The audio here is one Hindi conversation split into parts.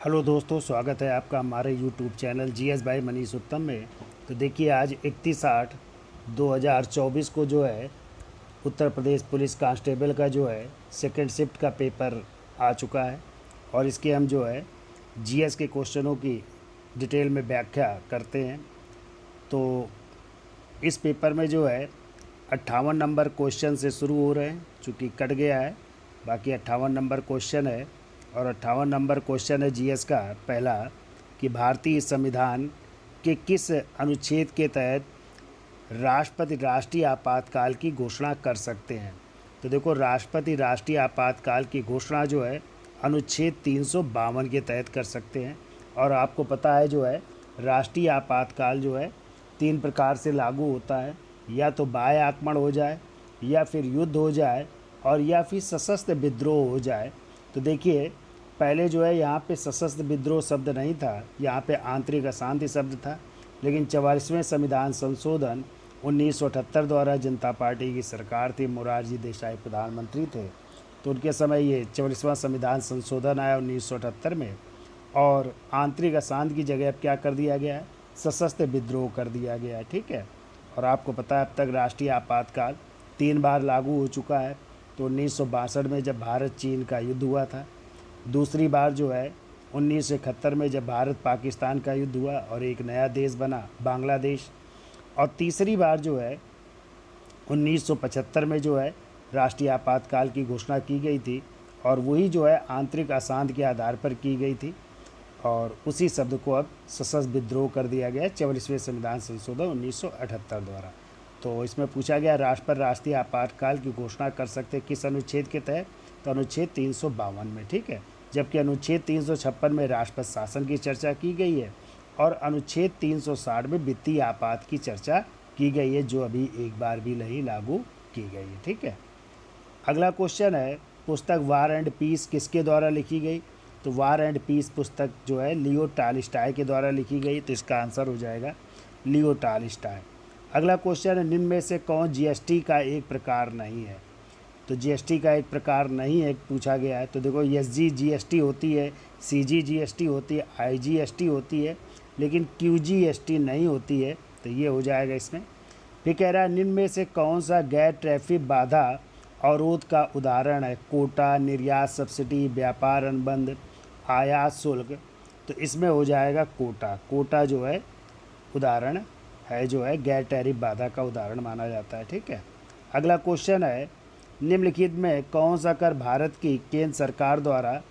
हेलो दोस्तों, स्वागत है आपका हमारे YouTube channel GS by Manish उत्तम में। तो देखिए, आज 31/8/2024 को जो है उत्तर प्रदेश पुलिस कांस्टेबल का जो है सेकंड शिफ्ट का पेपर आ चुका है। और इसके हम जो है जीएस के क्वेश्चनों की डिटेल में व्याख्या करते हैं। तो इस पेपर में जो है 58 नंबर क्वेश्चन से शुरू हो रहे हैं, चूँकि कट गया है। बाकी 58 नंबर क्वेश्चन है और 58 नंबर क्वेश्चन है जीएस का पहला कि भारतीय संविधान के किस अनुच्छेद के तहत राष्ट्रपति राष्ट्रीय आपातकाल की घोषणा कर सकते हैं। तो देखो, राष्ट्रपति राष्ट्रीय आपातकाल की घोषणा जो है अनुच्छेद 352 के तहत कर सकते हैं। और आपको पता है जो है राष्ट्रीय आपातकाल जो है 3 प्रकार से लागू होता है, या तो बाह्य आक्रमण हो जाए, या फिर युद्ध हो जाए, और या फिर सशस्त्र विद्रोह हो जाए। तो देखिए, पहले जो है यहाँ पे सशस्त्र विद्रोह शब्द नहीं था, यहाँ पे आंतरिक अशांति शब्द था। लेकिन 44वें संविधान संशोधन 1978 द्वारा जनता पार्टी की सरकार थी, मोरारजी देसाई प्रधानमंत्री थे, तो उनके समय ये 44वां संविधान संशोधन आया 1978 में। और आंतरिक अशांति की जगह अब क्या कर दिया गया है, सशस्त्र विद्रोह कर दिया गया है। ठीक है। और आपको पता है अब तक राष्ट्रीय आपातकाल 3 बार लागू हो चुका है। तो 1962 में जब भारत चीन का युद्ध हुआ था, दूसरी बार जो है 1971 में जब भारत पाकिस्तान का युद्ध हुआ और एक नया देश बना बांग्लादेश, और तीसरी बार जो है 1975 में जो है राष्ट्रीय आपातकाल की घोषणा की गई थी। और वही जो है आंतरिक अशांति के आधार पर की गई थी, और उसी शब्द को अब सशस्त्र विद्रोह कर दिया गया है 44वें संविधान संशोधन 1978 द्वारा। तो इसमें पूछा गया राष्ट्रपति राष्ट्रीय आपातकाल की घोषणा कर सकते किस अनुच्छेद के तहत, तो अनुच्छेद 352 में। ठीक है। जबकि अनुच्छेद 356 में राष्ट्रपति शासन की चर्चा की गई है, और अनुच्छेद 360 में वित्तीय आपात की चर्चा की गई है, जो अभी एक बार भी नहीं लागू की गई है। ठीक है। अगला क्वेश्चन है, पुस्तक वार एंड पीस किसके द्वारा लिखी गई। तो वार एंड पीस पुस्तक जो है लियो टॉल्स्टॉय के द्वारा लिखी गई, तो इसका आंसर हो जाएगा लियो टॉल्स्टॉय। अगला क्वेश्चन है, निम्न में से कौन जीएसटी का एक प्रकार नहीं है। तो जीएसटी का एक प्रकार नहीं है पूछा गया है। तो देखो, एसजी जीएसटी होती है, सीजी जीएसटी होती है, आईजीएसटी होती है, लेकिन क्यूजीएसटी नहीं होती है। तो ये हो जाएगा इसमें। फिर कह रहा है, निम्न में से कौन सा गैर ट्रैफिक बाधा अवरोध का उदाहरण है। कोटा, निर्यात सब्सिडी, व्यापार अनुबंध, आयात शुल्क। तो इसमें हो जाएगा कोटा। कोटा जो है उदाहरण है, जो है गैर टैरिफ बाधा का उदाहरण माना जाता है। ठीक है। अगला क्वेश्चन है, निम्नलिखित में कौन सा कर भारत की केंद्र सरकार द्वारा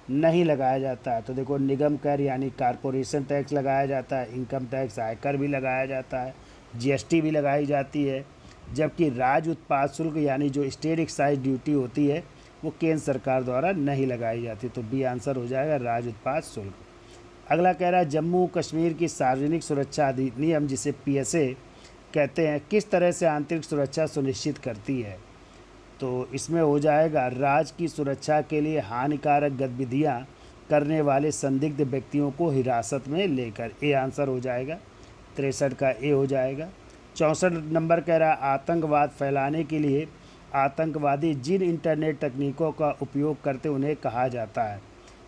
नहीं लगाया जाता है। तो देखो, निगम कर यानी कारपोरेशन टैक्स लगाया जाता है, इनकम टैक्स आयकर भी लगाया जाता है, जीएसटी भी लगाई जाती है। जबकि राज्य उत्पाद शुल्क यानी जो स्टेट एक्साइज ड्यूटी होती है, वो केंद्र सरकार द्वारा नहीं लगाई जाती। तो बी आंसर हो जाएगा राज्य उत्पाद शुल्क। अगला कह रहा है, जम्मू कश्मीर की सार्वजनिक सुरक्षा अधिनियम, जिसे पीएसए कहते हैं, किस तरह से आंतरिक सुरक्षा सुनिश्चित करती है। तो इसमें हो जाएगा राज्य की सुरक्षा के लिए हानिकारक गतिविधियां करने वाले संदिग्ध व्यक्तियों को हिरासत में लेकर। ए आंसर हो जाएगा, 63 का ए हो जाएगा। 64 नंबर कह रहा है, आतंकवाद फैलाने के लिए आतंकवादी जिन इंटरनेट तकनीकों का उपयोग करते उन्हें कहा जाता है।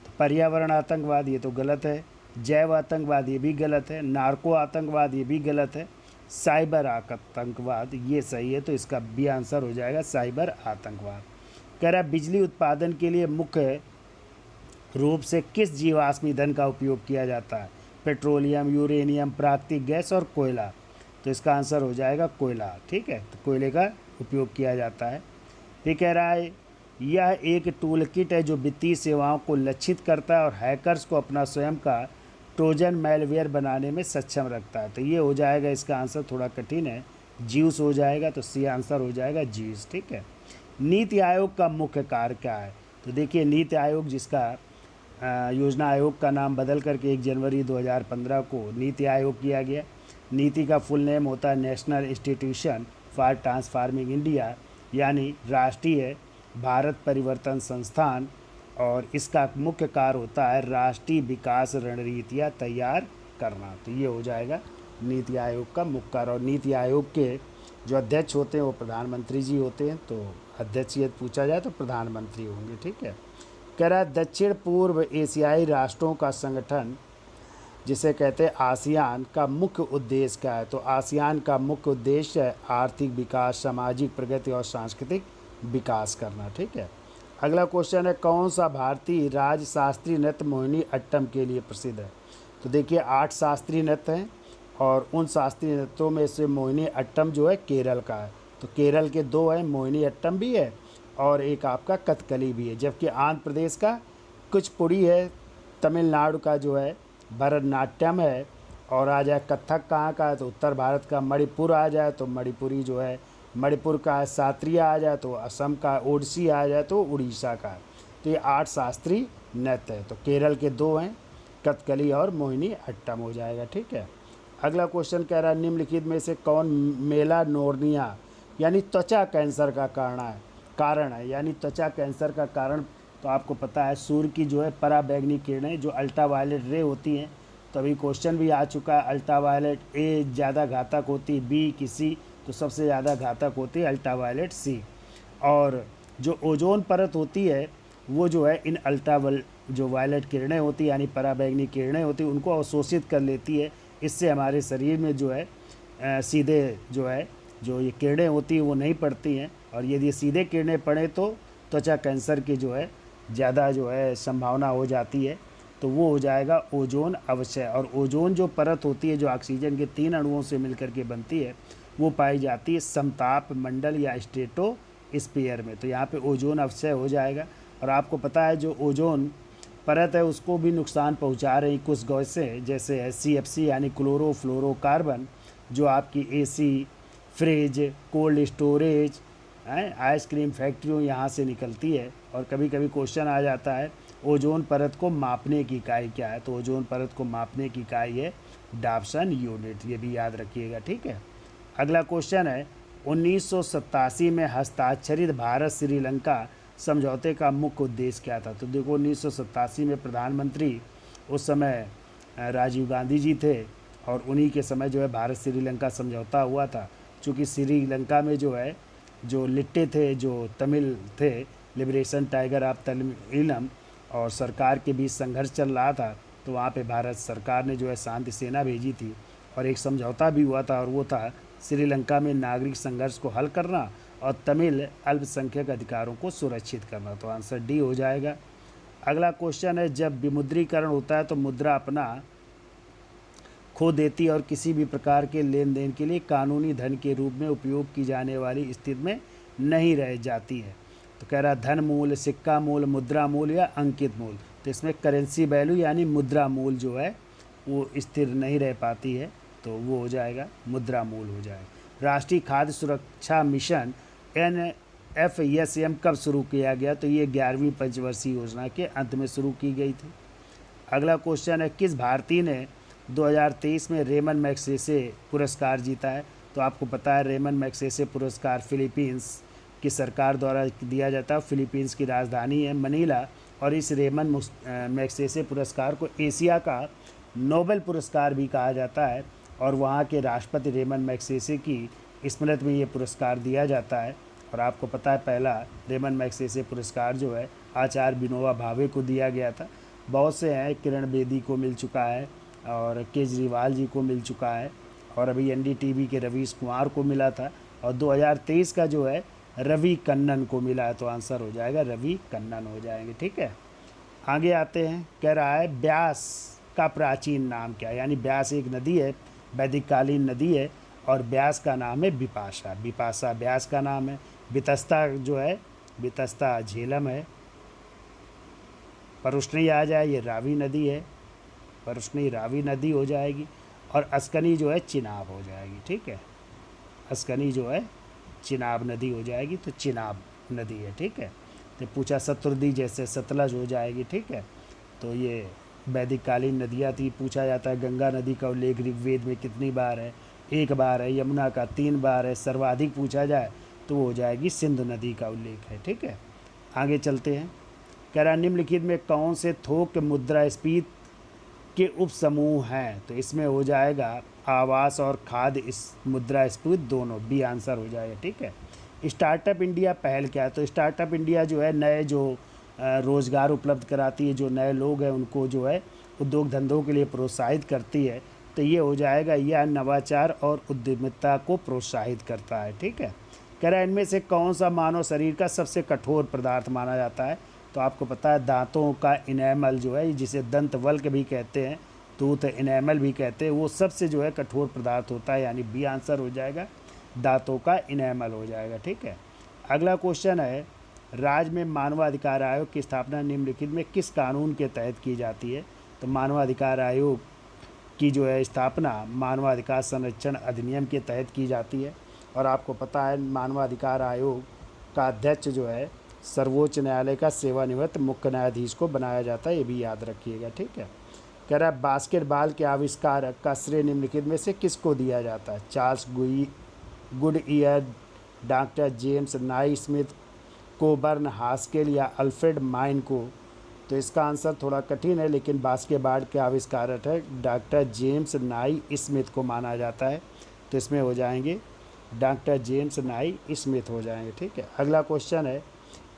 तो पर्यावरण आतंकवाद ये तो गलत है, जैव आतंकवाद ये भी गलत है, नार्को आतंकवाद ये भी गलत है, साइबर आतंकवाद ये सही है। तो इसका बी आंसर हो जाएगा साइबर आतंकवाद। कह रहा है, बिजली उत्पादन के लिए मुख्य रूप से किस जीवाश्म ईंधन का उपयोग किया जाता है। पेट्रोलियम, यूरेनियम, प्राकृतिक गैस और कोयला। तो इसका आंसर हो जाएगा कोयला। ठीक है। तो कोयले का उपयोग किया जाता है। फिर कह रहा है, यह एक टूल किट है जो वित्तीय सेवाओं को लक्षित करता है और हैकर्स को अपना स्वयं का ट्रोजन मैलवेयर बनाने में सक्षम रखता है। तो ये हो जाएगा, इसका आंसर थोड़ा कठिन है, ज्यूस हो जाएगा। तो सी आंसर हो जाएगा ज्यूस। ठीक है। नीति आयोग का मुख्य कार्य क्या है। तो देखिए, नीति आयोग, जिसका योजना आयोग का नाम बदल करके 1 जनवरी 2015 को नीति आयोग किया गया। नीति का फुल नेम होता है national institution for transforming India, यानी राष्ट्रीय भारत परिवर्तन संस्थान। और इसका मुख्य कार्य होता है राष्ट्रीय विकास रणनीतियाँ तैयार करना। तो ये हो जाएगा नीति आयोग का मुख्य कार्य। और नीति आयोग के जो अध्यक्ष होते हैं वो प्रधानमंत्री जी होते हैं। तो अध्यक्ष यदि पूछा जाए तो प्रधानमंत्री होंगे। ठीक है। कह रहा है दक्षिण पूर्व एशियाई राष्ट्रों का संगठन जिसे कहते हैं आसियान का मुख्य उद्देश्य क्या है? तो आसियान का मुख्य उद्देश्य है आर्थिक विकास, सामाजिक प्रगति और सांस्कृतिक विकास करना। ठीक है। अगला क्वेश्चन है कौन सा भारतीय राज्य शास्त्रीय नृत्य मोहिनी अट्टम के लिए प्रसिद्ध है? तो देखिए 8 शास्त्रीय नृत्य हैं और उन शास्त्रीय नृत्यों में से मोहिनी अट्टम जो है केरल का है। तो केरल के 2 हैं, मोहिनी अट्टम भी है और एक आपका कथकली भी है। जबकि आंध्र प्रदेश का कुचिपुड़ी है, तमिलनाडु का जो है भरतनाट्यम है, और आ जाए कथक कहाँ का है तो उत्तर भारत का मणिपुर आ जाए तो मणिपुरी जो है मणिपुर का है, सात्रिया आ जाए तो असम का, ओडिसी आ जाए तो उड़ीसा का है। तो ये 8 शास्त्रीय नृत्य है। तो केरल के 2 हैं, कथकली और मोहिनी अट्टम हो जाएगा। ठीक है। अगला क्वेश्चन कह रहा है निम्नलिखित में से कौन मेलानोर्निया यानी त्वचा कैंसर का कारण है? यानी त्वचा कैंसर का कारण तो आपको पता है सूर्य की जो है पराबैंगनी किरणें जो अल्ट्रावायलेट रे होती हैं। तो अभी क्वेश्चन भी आ चुका है, अल्ट्रावायलेट ए ज़्यादा घातक होती है, बी की सी? तो सबसे ज़्यादा घातक होती है अल्ट्रावायलेट सी। और जो ओजोन परत होती है वो जो है इन जो वायलेट किरणें होती है यानी पराबैंगनी किरणें होती है उनको अवशोषित कर लेती है। इससे हमारे शरीर में जो है सीधे जो है जो ये किरणें होती हैं वो नहीं पड़ती हैं, और यदि सीधे किरणें पड़े तो त्वचा कैंसर की जो है ज़्यादा जो है संभावना हो जाती है। तो वो हो जाएगा ओजोन अवक्षय। और ओजोन जो परत होती है जो ऑक्सीजन के 3 अणुओं से मिलकर के बनती है वो पाई जाती है समताप मंडल या स्ट्रेटोस्फीयर में। तो यहाँ पे ओजोन अवक्षय हो जाएगा। और आपको पता है जो ओजोन परत है उसको भी नुकसान पहुँचा रही कुछ गैसें, जैसे है CFC यानी क्लोरोफ्लोरोकार्बन, जो आपकी AC, fridge, cold storage, ice cream फैक्ट्रियों यहाँ से निकलती है। और कभी कभी क्वेश्चन आ जाता है ओजोन परत को मापने की इकाई क्या है? तो ओजोन परत को मापने की इकाई है डाप्सन यूनिट, ये भी याद रखिएगा। ठीक है। अगला क्वेश्चन है 1987 में हस्ताक्षरित भारत श्रीलंका समझौते का मुख्य उद्देश्य क्या था? तो देखो 1987 में प्रधानमंत्री उस समय राजीव गांधी जी थे और उन्हीं के समय जो है भारत श्रीलंका समझौता हुआ था। चूँकि श्रीलंका में जो है जो लिट्टे थे, जो तमिल थे, लिबरेशन टाइगर ऑफ तमिलम, और सरकार के बीच संघर्ष चल रहा था। तो वहाँ पे भारत सरकार ने जो है शांति सेना भेजी थी और एक समझौता भी हुआ था, और वो था श्रीलंका में नागरिक संघर्ष को हल करना और तमिल अल्पसंख्यक अधिकारों को सुरक्षित करना। तो आंसर डी हो जाएगा। अगला क्वेश्चन है जब विमुद्रीकरण होता है तो मुद्रा अपना खो देती है और किसी भी प्रकार के लेन देन के लिए कानूनी धन के रूप में उपयोग की जाने वाली स्थिति में नहीं रह जाती है। तो कह रहा धन मूल्य, सिक्का मूल्य, मुद्रा मूल्य या अंकित मूल्य। तो इसमें करेंसी वैल्यू यानी मुद्रा मूल्य जो है वो स्थिर नहीं रह पाती है, तो वो हो जाएगा मुद्रा मूल्य हो जाएगा। राष्ट्रीय खाद्य सुरक्षा मिशन NFSM कब शुरू किया गया? तो ये 11वीं पंचवर्षीय योजना के अंत में शुरू की गई थी। अगला क्वेश्चन है किस भारतीय ने 2023 में रेमन मैग्सेसे पुरस्कार जीता है? तो आपको पता है रेमन मैग्सेसे पुरस्कार फिलीपींस की सरकार द्वारा दिया जाता है। फिलीपींस की राजधानी है मनीला, और इस रेमन मैग्सेसे पुरस्कार को एशिया का नोबेल पुरस्कार भी कहा जाता है। और वहाँ के राष्ट्रपति रेमन मैग्सेसे की स्मृति में ये पुरस्कार दिया जाता है। और आपको पता है पहला रेमन मैग्सेसे पुरस्कार जो है आचार्य विनोबा भावे को दिया गया था। बहुत से हैं, किरण बेदी को मिल चुका है और केजरीवाल जी को मिल चुका है, और अभी NDTV के रवीश कुमार को मिला था, और 2023 का जो है रवि कन्नन को मिला है। तो आंसर हो जाएगा रवि कन्नन हो जाएंगे। ठीक है। आगे आते हैं, कह रहा है ब्यास का प्राचीन नाम क्या है? यानी ब्यास एक नदी है, वैदिक कालीन नदी है, और ब्यास का नाम है बिपाशा। बिपाशा ब्यास का नाम है। बितस्ता जो है बितस्ता झेलम है। परुष्णी आ जाए ये रावी नदी है, परुष्णी रावी नदी हो जाएगी। और अस्कनी जो है चिनाब हो जाएगी। ठीक है। अस्कनी जो है चिनाब नदी हो जाएगी, तो चिनाब नदी है। ठीक है। तो पूछा सतुर्दी जैसे सतलज हो जाएगी। ठीक है। तो ये वैदिक कालीन नदियाँ थी। पूछा जाता है गंगा नदी का उल्लेख ऋग्वेद में कितनी बार है? 1 बार है। यमुना का 3 बार है। सर्वाधिक पूछा जाए तो वो हो जाएगी सिंधु नदी का उल्लेख है। ठीक है। आगे चलते हैं। कह रहा निम्नलिखित में कौन से थोक मुद्रास्फीति के उप समूह हैं? तो इसमें हो जाएगा आवास और खाद्य इस मुद्रास्फीति दोनों, बी आंसर हो जाएगा। ठीक है। स्टार्टअप इंडिया पहल क्या है? तो स्टार्टअप इंडिया जो है नए जो रोज़गार उपलब्ध कराती है, जो नए लोग हैं उनको जो है उद्योग धंधों के लिए प्रोत्साहित करती है। तो ये हो जाएगा, यह नवाचार और उद्यमिता को प्रोत्साहित करता है। ठीक है, कह रहा है इनमें से कौन सा मानव शरीर का सबसे कठोर पदार्थ माना जाता है? तो आपको पता है दांतों का इनेमल जो है, जिसे दंत वल्क भी कहते हैं, टूथ इनेमल भी कहते हैं, वो सबसे जो है कठोर पदार्थ होता है, यानी बी आंसर हो जाएगा, दांतों का इनेमल हो जाएगा। ठीक है, अगला क्वेश्चन है, राज्य में मानवाधिकार आयोग की स्थापना निम्नलिखित में किस कानून के तहत की जाती है? तो मानवाधिकार आयोग की जो है स्थापना मानवाधिकार संरक्षण अधिनियम के तहत की जाती है। और आपको पता है मानवाधिकार आयोग का अध्यक्ष जो है सर्वोच्च न्यायालय का सेवानिवृत्त मुख्य न्यायाधीश को बनाया जाता है, ये भी याद रखिएगा। ठीक है, कह रहा है बास्केटबॉल के आविष्कारक का श्रेय निम्नलिखित में से किसको दिया जाता है? चार्ल्स गुडईयर, डॉक्टर जेम्स नाई स्मिथ, कोबर्न हास्केल या अल्फ्रेड माइन को? तो इसका आंसर थोड़ा कठिन है, लेकिन बास्केटबॉल के आविष्कारक है डॉक्टर जेम्स नाई स्मिथ को माना जाता है। तो इसमें हो जाएंगे डॉक्टर जेम्स नाई स्मिथ हो जाएंगे। ठीक है, अगला क्वेश्चन है,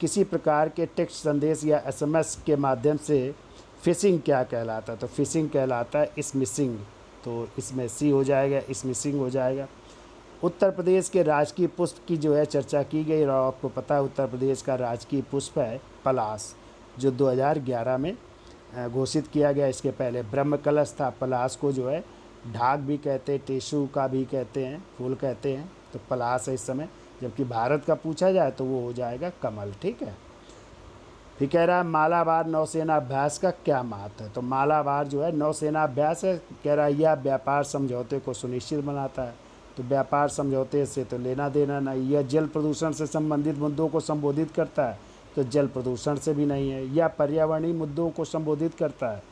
किसी प्रकार के टेक्स्ट संदेश या एसएमएस के माध्यम से फिशिंग क्या कहलाता है? तो फिशिंग कहलाता है स्मिशिंग। तो इसमें सी हो जाएगा, स्मिशिंग हो जाएगा। उत्तर प्रदेश के राजकीय पुष्प की जो है चर्चा की गई, और आपको पता है उत्तर प्रदेश का राजकीय पुष्प है पलाश, जो 2011 में घोषित किया गया। इसके पहले ब्रह्म कलश था। पलाश को जो है ढाक भी कहते हैं, टेसू का भी कहते हैं, फूल कहते हैं। तो पलाश है इस समय। जबकि भारत का पूछा जाए तो वो हो जाएगा कमल। ठीक है, फिर कह रहा है मालाबार नौसेना अभ्यास का क्या महत्व है? तो मालाबार जो है नौसेना अभ्यास है, कह रहा है यह व्यापार समझौते को सुनिश्चित बनाता है। तो व्यापार समझौते से तो लेना देना नहीं। यह जल प्रदूषण से संबंधित मुद्दों को संबोधित करता है, तो जल प्रदूषण से भी नहीं है। यह पर्यावरणीय मुद्दों को संबोधित करता है,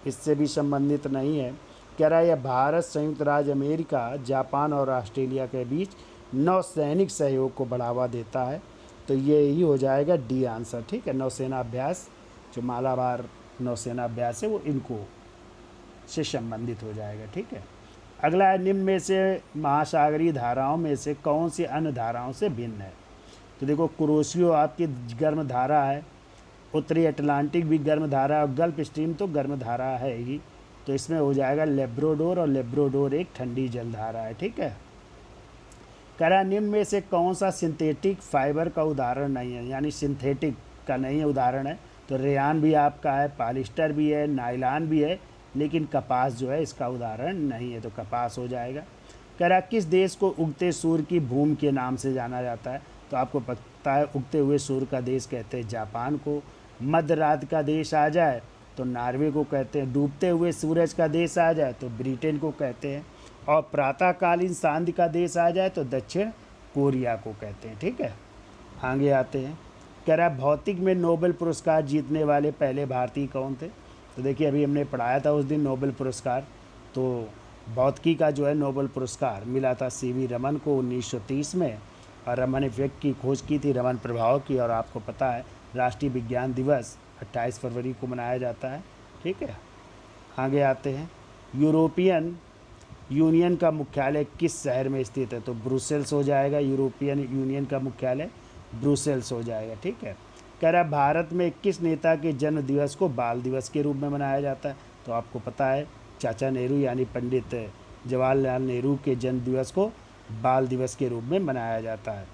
इससे भी संबंधित नहीं है। कह रहा है यह भारत, संयुक्त राज्य अमेरिका, जापान और ऑस्ट्रेलिया के बीच नौसैनिक सहयोग को बढ़ावा देता है। तो ये ही हो जाएगा डी आंसर। ठीक है, नौसेना अभ्यास, जो मालाबार नौसेना अभ्यास है वो इनको से संबंधित हो जाएगा। ठीक है, अगला है, निम्न में से महासागरीय धाराओं में से कौन सी अन्य धाराओं से भिन्न है? तो देखो कुरोशियो आपकी गर्म धारा है, उत्तरी अटलांटिक भी गर्म धारा है, और गल्फ स्ट्रीम तो गर्म धारा है ही। तो इसमें हो जाएगा लेब्राडोर, और लेब्राडोर एक ठंडी जलधारा है। ठीक है, कह रहा निम्न में से कौन सा सिंथेटिक फाइबर का उदाहरण नहीं है? यानी सिंथेटिक का नहीं है उदाहरण है। तो रेयान भी आपका है, पॉलिस्टर भी है, नायलॉन भी है, लेकिन कपास जो है इसका उदाहरण नहीं है। तो कपास हो जाएगा। कह रहा किस देश को उगते सूर्य की भूमि के नाम से जाना जाता है? तो आपको पता है उगते हुए सूर्य का देश कहते हैं जापान को। मध्य रात का देश आ जाए तो नॉर्वे को कहते हैं। डूबते हुए सूरज का देश आ जाए तो ब्रिटेन को कहते हैं। और प्रातःकालीन सांध्य का देश आ जाए तो दक्षिण कोरिया को कहते हैं। ठीक है, आगे आते हैं। कह रहा है भौतिक में नोबेल पुरस्कार जीतने वाले पहले भारतीय कौन थे? तो देखिए अभी हमने पढ़ाया था उस दिन नोबेल पुरस्कार। तो भौतिकी का जो है नोबेल पुरस्कार मिला था सीवी रमन को 1930 में। और रमन इफेक्ट की खोज की थी, रमन प्रभाव की। और आपको पता है राष्ट्रीय विज्ञान दिवस 28 फरवरी को मनाया जाता है। ठीक है, आगे आते हैं। यूरोपियन यूनियन का मुख्यालय किस शहर में स्थित है? तो ब्रुसेल्स हो जाएगा। यूरोपियन यूनियन का मुख्यालय ब्रुसेल्स हो जाएगा। ठीक है, कह रहा है भारत में किस नेता के जन्म दिवस को बाल दिवस के रूप में मनाया जाता है? तो आपको पता है चाचा नेहरू यानी पंडित जवाहरलाल नेहरू के जन्म दिवस को बाल दिवस के रूप में मनाया जाता है।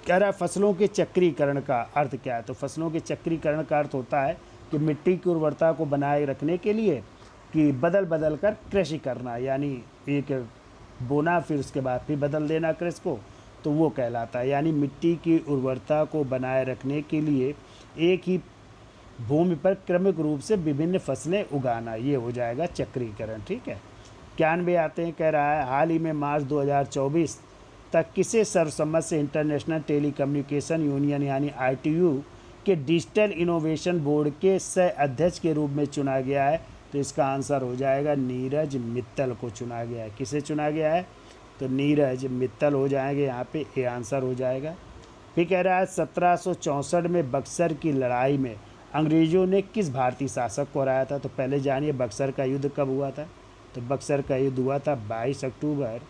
कह रहा है फसलों के चक्रीकरण का अर्थ क्या है? तो फसलों के चक्रीकरण का अर्थ होता है कि मिट्टी की उर्वरता को बनाए रखने के लिए कि बदल बदल कर कृषि करना, यानी एक बोना फिर उसके बाद फिर बदल देना कृषि को, तो वो कहलाता है। यानी मिट्टी की उर्वरता को बनाए रखने के लिए एक ही भूमि पर क्रमिक रूप से विभिन्न फसलें उगाना, ये हो जाएगा चक्रीकरण। ठीक है, 91 आते हैं। कह रहा है हाल ही में मार्च 2024 तक किसे सर्वसम्मत से इंटरनेशनल टेलीकम्युनिकेशन यूनियन यानी ITU के डिजिटल इनोवेशन बोर्ड के सह अध्यक्ष के रूप में चुना गया है? तो इसका आंसर हो जाएगा नीरज मित्तल को चुना गया है। किसे चुना गया है? तो नीरज मित्तल हो जाएंगे, यहाँ पे ए आंसर हो जाएगा। फिर कह रहा है 1764 में बक्सर की लड़ाई में अंग्रेज़ों ने किस भारतीय शासक को हराया था? तो पहले जानिए बक्सर का युद्ध कब हुआ था। तो बक्सर का युद्ध हुआ था 22 अक्टूबर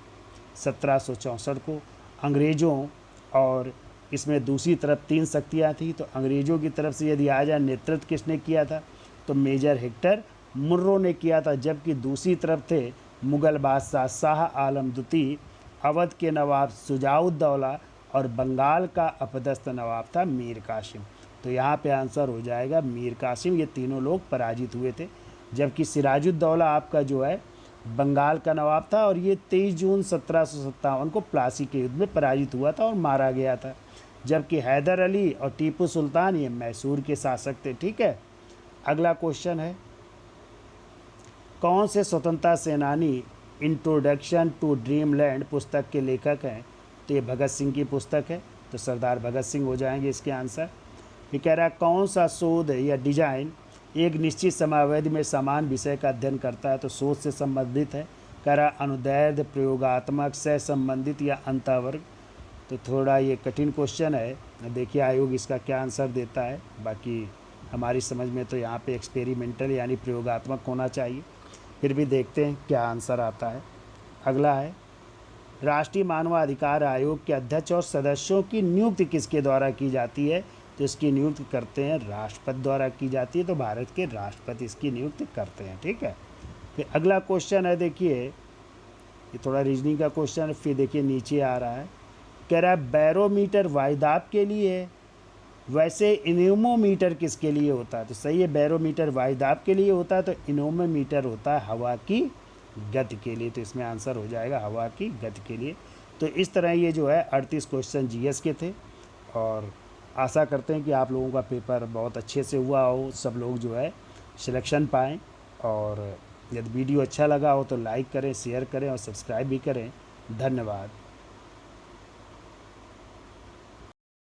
1764 को अंग्रेज़ों और इसमें दूसरी तरफ 3 शक्तियाँ थी। तो अंग्रेज़ों की तरफ से यदि आ जाए, नेतृत्व किसने किया था, तो मेजर हेक्टर मुर्रो ने किया था। जबकि दूसरी तरफ थे मुग़ल बादशाह शाह आलम द्वितीय, अवध के नवाब शुजाउद्दौला और बंगाल का अपदस्थ नवाब था मीर कासिम। तो यहाँ पे आंसर हो जाएगा मीर कासिम। ये तीनों लोग पराजित हुए थे। जबकि सिराजुद्दौला आपका जो है बंगाल का नवाब था और ये 23 जून 1757 को प्लासी के युद्ध में पराजित हुआ था और मारा गया था। जबकि हैदर अली और टीपू सुल्तान ये मैसूर के शासक थे। ठीक है, अगला क्वेश्चन है, कौन से स्वतंत्रता सेनानी इंट्रोडक्शन टू ड्रीमलैंड पुस्तक के लेखक हैं? तो ये भगत सिंह की पुस्तक है, तो सरदार भगत सिंह हो जाएंगे इसके आंसर। ये कह रहा है कौन सा शोध या डिजाइन एक निश्चित समयावधि में समान विषय का अध्ययन करता है? तो शोध से संबंधित है। कह रहा अनुदैर्ध्य, प्रयोगात्मक, सह संबंधित या अंतःवर्ग। तो थोड़ा ये कठिन क्वेश्चन है, देखिए आयोग इसका क्या आंसर देता है। बाकी हमारी समझ में तो यहाँ पे एक्सपेरिमेंटल यानी प्रयोगात्मक होना चाहिए, फिर भी देखते हैं क्या आंसर आता है। अगला है, राष्ट्रीय मानवाधिकार आयोग के अध्यक्ष और सदस्यों की नियुक्ति किसके द्वारा की जाती है? तो इसकी नियुक्ति करते हैं राष्ट्रपति द्वारा की जाती है। तो भारत के राष्ट्रपति इसकी नियुक्ति करते हैं। ठीक है, फिर अगला क्वेश्चन है, देखिए ये थोड़ा रीजनिंग का क्वेश्चन है। फिर देखिए नीचे आ रहा है, कह रहा है बैरोमीटर वायुदाब के लिए है, वैसे इनोमोमीटर किसके लिए होता है? तो सही है, बैरोमीटर वायुदाब के लिए होता है, तो इनोमोमीटर होता है हवा की गति के लिए। तो इसमें आंसर हो जाएगा हवा की गति के लिए। तो इस तरह ये जो है 38 क्वेश्चन जीएस के थे और आशा करते हैं कि आप लोगों का पेपर बहुत अच्छे से हुआ हो, सब लोग जो है सिलेक्शन पाएँ। और यदि वीडियो अच्छा लगा हो तो लाइक करें, शेयर करें और सब्सक्राइब भी करें। धन्यवाद।